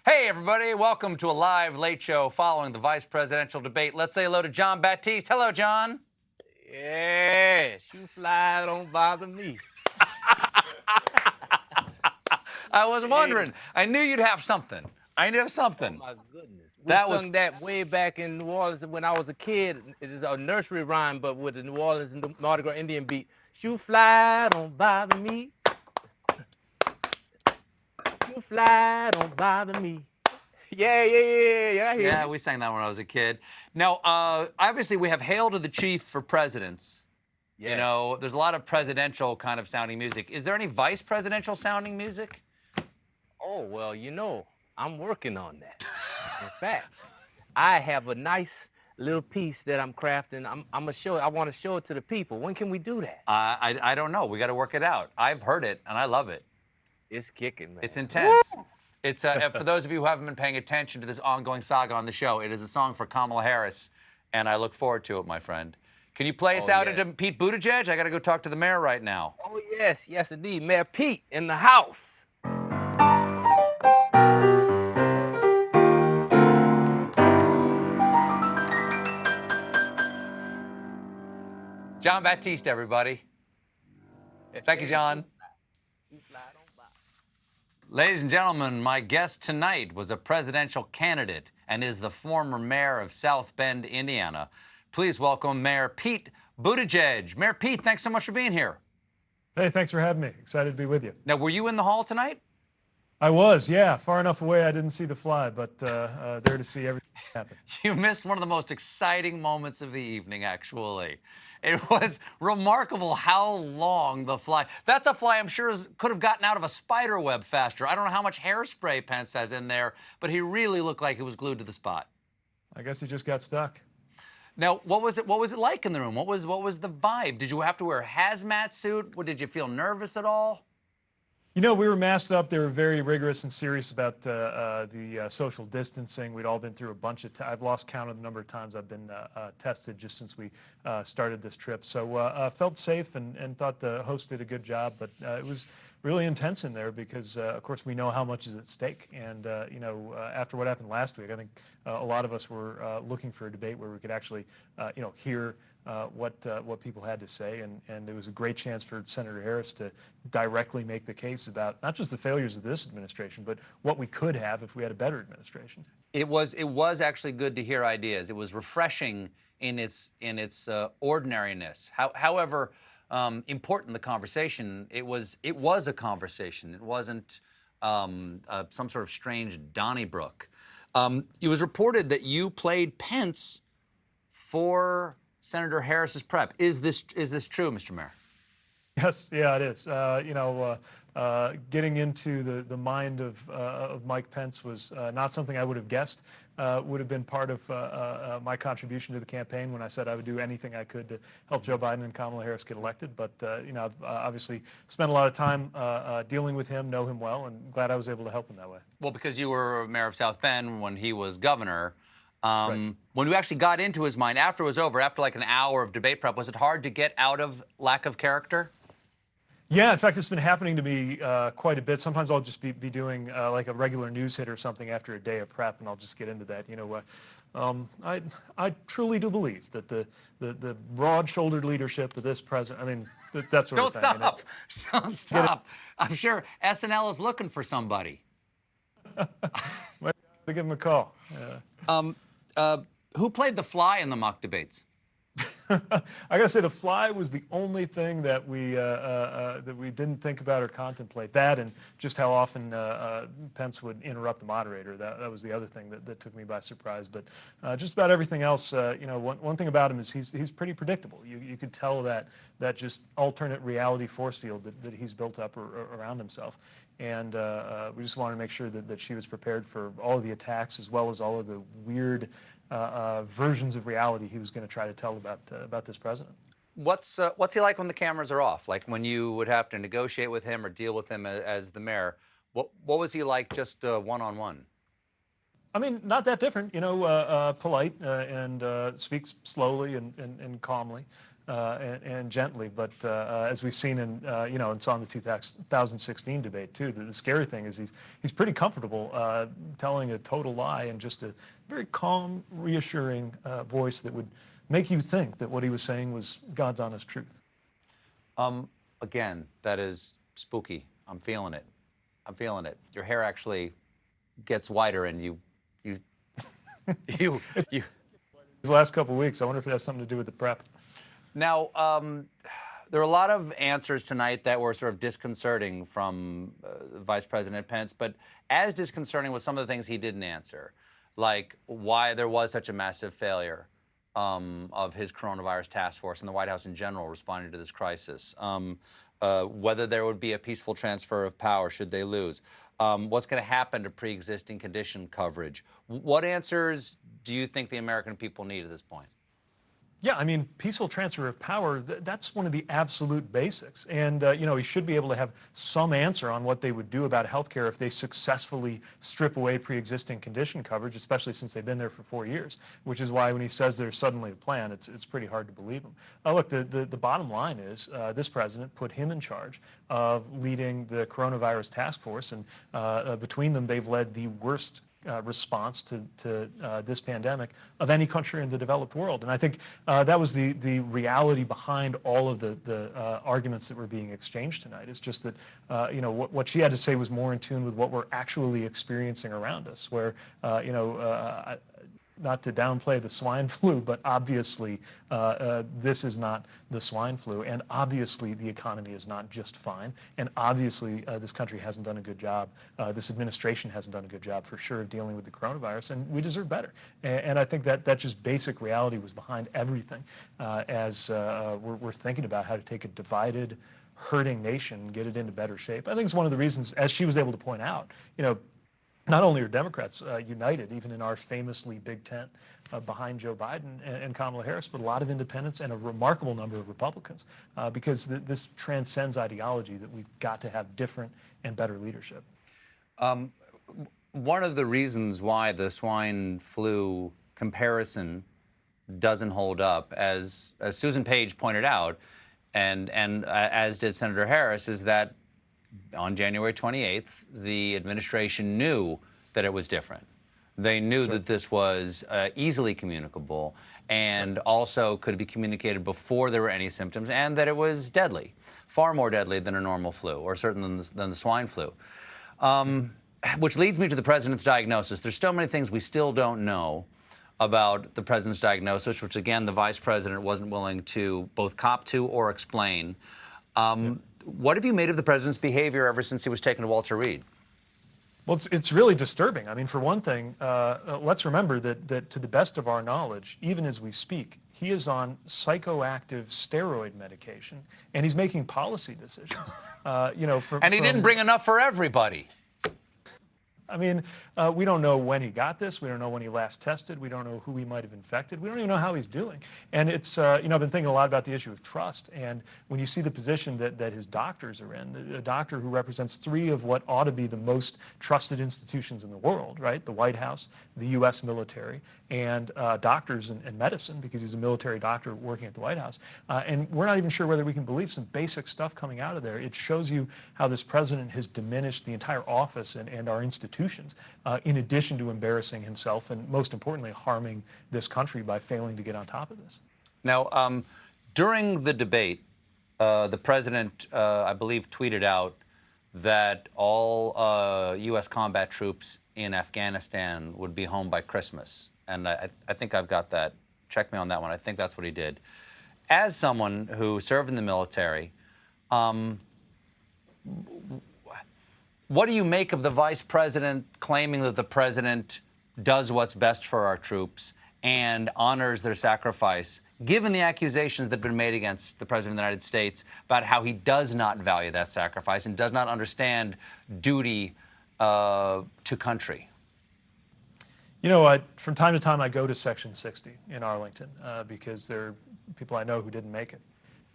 Hey, everybody. Welcome to a live late show following the vice presidential debate. Let's say hello to John Baptiste. Hello, John. Yes, you fly, don't bother me. I was wondering. I knew you'd have something. I knew something. Oh, my goodness. We That sung that way back in New Orleans when I was a kid. It is a nursery rhyme, but with the New Orleans and the Mardi Gras Indian beat. You fly, don't bother me. You fly, don't bother me. Yeah. I hear Yeah, you. we sang that when I was a kid. Now, obviously, we have Hail to the Chief for presidents. Yes. You know, there's a lot of presidential kind of sounding music. Is there any vice presidential sounding music? Oh, well, you know, I'm working on that. In fact, I have a nice little piece that I'm crafting. I want to show it to the people. When can we do that? I don't know. We got to work it out. I've heard it, and I love it. It's kicking, man. It's intense. Woo! It's for those of you who haven't been paying attention to this ongoing saga on the show, it is a song for Kamala Harris, and I look forward to it, my friend. Can you play us out into Pete Buttigieg? I got to go talk to the mayor right now. Oh, yes, indeed. Mayor Pete in the house. John Baptiste, everybody. Thank you, John. Ladies and gentlemen, my guest tonight was a presidential candidate and is the former mayor of South Bend, Indiana. Please welcome Mayor Pete Buttigieg. Mayor Pete, thanks so much for being here. Hey, thanks for having me. Excited to be with you. Now, were you in the hall tonight? I was, yeah. Far enough away I didn't see the fly, but there to see everything happen. You missed one of the most exciting moments of the evening, actually. It was remarkable how long the fly. That's a fly I'm sure could have gotten out of a spider web faster. I don't know how much hairspray Pence has in there, but he really looked like he was glued to the spot. I guess he just got stuck. Now, what was it like in the room? What was the vibe? Did you have to wear a hazmat suit? Did you feel nervous at all? You know, we were masked up. They were very rigorous and serious about the social distancing. We'd all been through a bunch of I've lost count of the number of times I've been tested just since we started this trip. So felt safe and thought the host did a good job. But it was really intense in there because, of course, we know how much is at stake. And, you know, after what happened last week, I think a lot of us were looking for a debate where we could actually, you know, hear what people had to say, and it was a great chance for Senator Harris to directly make the case about not just the failures of this administration, but what we could have if we had a better administration. It was actually good to hear ideas. It was refreshing in its ordinariness. However important the conversation, it was a conversation. It wasn't some sort of strange Donnybrook. It was reported that you played Pence for Senator Harris's prep. Is this true, Mr. Mayor? Yes, yeah, it is. You know, getting into the mind of Mike Pence was not something I would have guessed would have been part of my contribution to the campaign when I said I would do anything I could to help Joe Biden and Kamala Harris get elected. But, you know, I've obviously spent a lot of time dealing with him, know him well, and glad I was able to help him that way. Well, because you were mayor of South Bend when he was governor. Right. When you actually got into his mind, after it was over, after like an hour of debate prep, was it hard to get out of lack of character? Yeah, in fact, it's been happening to me quite a bit. Sometimes I'll just be doing like a regular news hit or something after a day of prep, and I'll just get into that. You know, I truly do believe that the broad-shouldered leadership of this president, I mean, that sort of thing. Don't stop. I'm sure SNL is looking for somebody. Might give him a call. Who played the fly in the mock debates? I gotta say, the fly was the only thing that we didn't think about or contemplate. That and just how often Pence would interrupt the moderator. That was the other thing that took me by surprise. But just about everything else, you know, one thing about him is he's pretty predictable. You could tell that just alternate reality force field that he's built up around himself. And we just wanted to make sure that she was prepared for all of the attacks as well as all of the weird versions of reality he was going to try to tell about this president. What's he like when the cameras are off? Like when you would have to negotiate with him or deal with him as the mayor. What was he like just one-on-one? I mean, not that different, you know, polite and speaks slowly and calmly. and gently. But as we've seen in, and saw in the 2016 debate too, the scary thing is he's pretty comfortable telling a total lie in just a very calm, reassuring voice that would make you think that what he was saying was God's honest truth. Again, that is spooky. I'm feeling it. I'm feeling it. Your hair actually gets whiter, and you. These last couple of weeks, I wonder if it has something to do with the prep. Now, there are a lot of answers tonight that were sort of disconcerting from Vice President Pence, but as disconcerting was some of the things he didn't answer, like why there was such a massive failure of his coronavirus task force and the White House in general responding to this crisis, whether there would be a peaceful transfer of power should they lose, what's going to happen to pre-existing condition coverage. What answers do you think the American people need at this point? Yeah, I mean, peaceful transfer of power, that's one of the absolute basics. And, he should be able to have some answer on what they would do about healthcare if they successfully strip away pre-existing condition coverage, especially since they've been there for 4 years, which is why when he says there's suddenly a plan, it's pretty hard to believe him. Look, the bottom line is this president put him in charge of leading the coronavirus task force, and between them, they've led the worst response to this pandemic of any country in the developed world. And I think that was the reality behind all of the arguments that were being exchanged tonight. It's just that, what she had to say was more in tune with what we're actually experiencing around us, where, not to downplay the swine flu, but obviously this is not the swine flu, and obviously the economy is not just fine, and obviously this country hasn't done a good job, this administration hasn't done a good job for sure of dealing with the coronavirus, and we deserve better. And I think that just basic reality was behind everything as we're thinking about how to take a divided, hurting nation and get it into better shape. I think it's one of the reasons, as she was able to point out, not only are Democrats united, even in our famously big tent behind Joe Biden and Kamala Harris, but a lot of independents and a remarkable number of Republicans, because this transcends ideology that we've got to have different and better leadership. One of the reasons why the swine flu comparison doesn't hold up, as Susan Page pointed out, and as did Senator Harris, is that on January 28th, the administration knew that it was different. They knew that this was easily communicable and also could be communicated before there were any symptoms, and that it was deadly, far more deadly than a normal flu, or certainly than the swine flu. Which leads me to the president's diagnosis. There's so many things we still don't know about the president's diagnosis, which, again, the vice president wasn't willing to both cop to or explain. What have you made of the president's behavior ever since he was taken to Walter Reed? Well, it's really disturbing. I mean, for one thing, let's remember that to the best of our knowledge, even as we speak, he is on psychoactive steroid medication, and he's making policy decisions. And he didn't bring enough for everybody. I mean, we don't know when he got this. We don't know when he last tested. We don't know who he might have infected. We don't even know how he's doing. And it's, I've been thinking a lot about the issue of trust. And when you see the position that his doctors are in, a doctor who represents three of what ought to be the most trusted institutions in the world, right? The White House, the U.S. military, and doctors and medicine, because he's a military doctor working at the White House. And we're not even sure whether we can believe some basic stuff coming out of there. It shows you how this president has diminished the entire office and our institutions, in addition to embarrassing himself and, most importantly, harming this country by failing to get on top of this. Now, during the debate, the president, I believe, tweeted out that all U.S. combat troops in Afghanistan would be home by Christmas. And I think I've got that. Check me on that one. I think that's what he did. As someone who served in the military, what do you make of the vice president claiming that the president does what's best for our troops and honors their sacrifice, given the accusations that have been made against the president of the United States about how he does not value that sacrifice and does not understand duty to country? From time to time, I go to Section 60 in Arlington because there are people I know who didn't make it,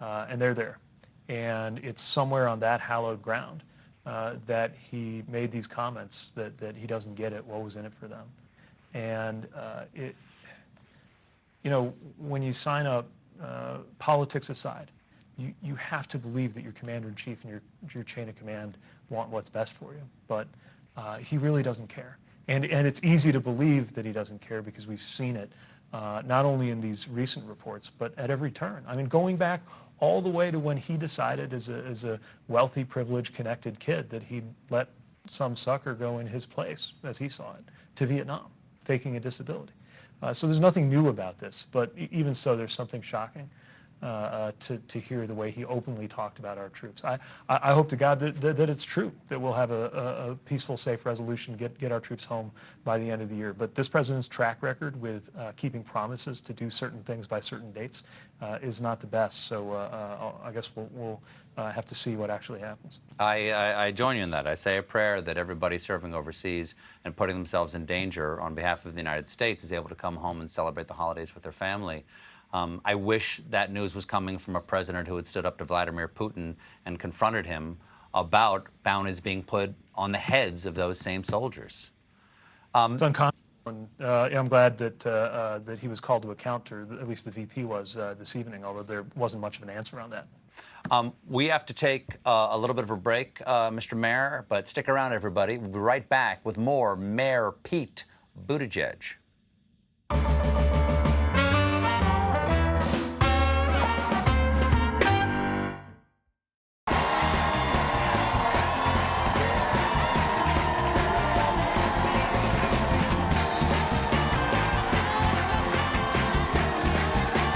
and they're there. And it's somewhere on that hallowed ground that he made these comments that he doesn't get it, what was in it for them. And when you sign up politics aside, you have to believe that your commander-in-chief and your chain of command want what's best for you. But he really doesn't care. And it's easy to believe that he doesn't care because we've seen it, not only in these recent reports, but at every turn. I mean, going back all the way to when he decided as a wealthy, privileged, connected kid that he'd let some sucker go in his place, as he saw it, to Vietnam, faking a disability. So there's nothing new about this, but even so, there's something shocking to hear the way he openly talked about our troops. I hope to God that it's true, that we'll have a peaceful, safe resolution, get our troops home by the end of the year. But this president's track record with keeping promises to do certain things by certain dates is not the best. So I guess we'll have to see what actually happens. I join you in that. I say a prayer that everybody serving overseas and putting themselves in danger on behalf of the United States is able to come home and celebrate the holidays with their family. I wish that news was coming from a president who had stood up to Vladimir Putin and confronted him about bounties being put on the heads of those same soldiers. It's unconscionable. I'm glad that he was called to account, or at least the VP was this evening, although there wasn't much of an answer on that. We have to take a little bit of a break, Mr. Mayor, but stick around, everybody. We'll be right back with more Mayor Pete Buttigieg.